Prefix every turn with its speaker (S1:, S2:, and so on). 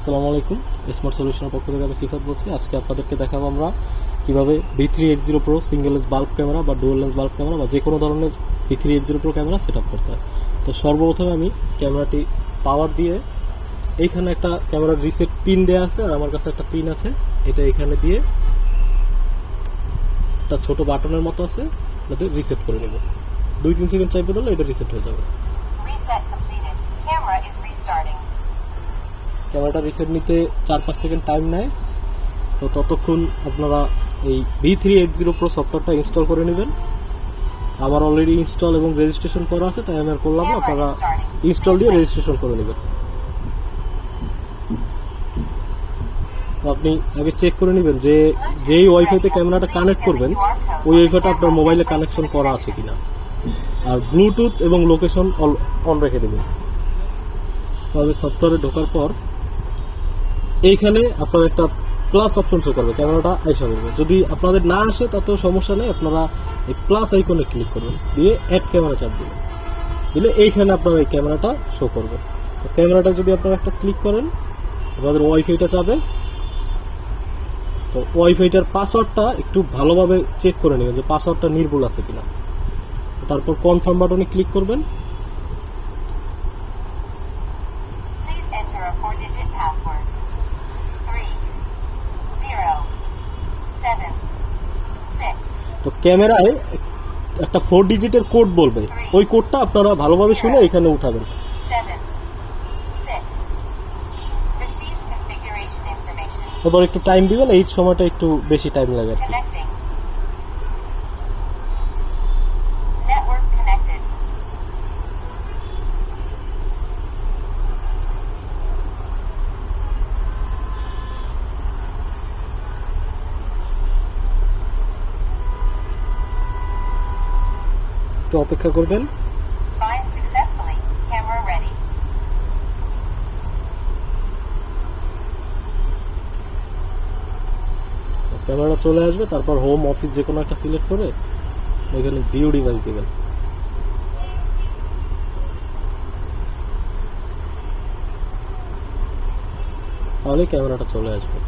S1: আসসালামু আলাইকুম। স্মার্ট সলিউশনের পক্ষ থেকে আমি সিফাত বলছি। আজকে আপনাদেরকে দেখাবো আমরা কিভাবে V380 Pro single lens bulb camera বা ডুয়াল লেন্স বাল্ব ক্যামেরা বা যে কোনো ধরনের V380 Pro camera set up করতে হয়। তো সর্বপ্রথমে আমি ক্যামেরাটি পাওয়ার দিয়ে এইখানে একটা ক্যামেরার রিসেট পিন দেওয়া আছে, আর আমার কাছে একটা পিন আছে, এটা এখানে দিয়ে একটা ছোট বাটনের মতো আছে, যাতে রিসেট করে নেব। 2-3 সেকেন্ড চাইপে দিলে এটা রিসেট হয়ে যাবে। ক্যামেরাটা রিসেট নিতে 4-5 সেকেন্ড টাইম নেয়, তো ততক্ষণ আপনারা এই V380 Pro সফটওয়্যারটা ইনস্টল করে নেবেন। আমার অলরেডি ইনস্টল এবং রেজিস্ট্রেশন করা আছে, তাই আমি আর করলাম না, আপনারা ইনস্টল দিয়ে রেজিস্ট্রেশন করে নেবেন। তো আপনি আগে চেক করে নেবেন যে যেই ওয়াইফাইতে ক্যামেরাটা কানেক্ট করবেন ওই ওয়াইফাইটা আপনার মোবাইলে কানেকশন করা আছে কিনা, আর ব্লুটুথ এবং লোকেশন অন রেখে দেবেন। তবে সফটওয়্যারে ঢোকার পর এইখানে আপনার একটা প্লাস অপশন শো করবে, ক্যামেরাটা আইসা করবে। যদি আপনাদের না আসে তাতেও সমস্যা নেই, আপনারা এই প্লাস আইকনে ক্লিক করবেন, দিয়ে অ্যাড ক্যামেরা চাপ দিবেন, দিলে এইখানে আপনার এই ক্যামেরাটা শো করবে। তো ক্যামেরাটা যদি আপনারা একটা ক্লিক করেন, আপনাদের ওয়াইফাইটা চাবে। তো ওয়াইফাইটার পাসওয়ার্ডটা একটু ভালোভাবে চেক করে নেবেন যে পাসওয়ার্ডটা নির্ভুল আছে কিনা। তারপর কনফার্ম বাটনে ক্লিক করবেন। তো ক্যামেরায় একটা 4 ডিজিটের কোড বলবে, ওই কোডটা আপনারা ভালোভাবে শুনে এখানে উঠাবেন। এবার একটু টাইম দিবেন, এই সময়টা একটু বেশি টাইম লাগে আর কি। একটু অপেক্ষা করবেন। ক্যামেরা চলে আসবে, তারপর হোম অফিস যে কোনো একটা সিলেক্ট করে ওইখানে ভিউ ডিভাইস দিবেন। তাহলে ক্যামেরাটা চলে আসবে।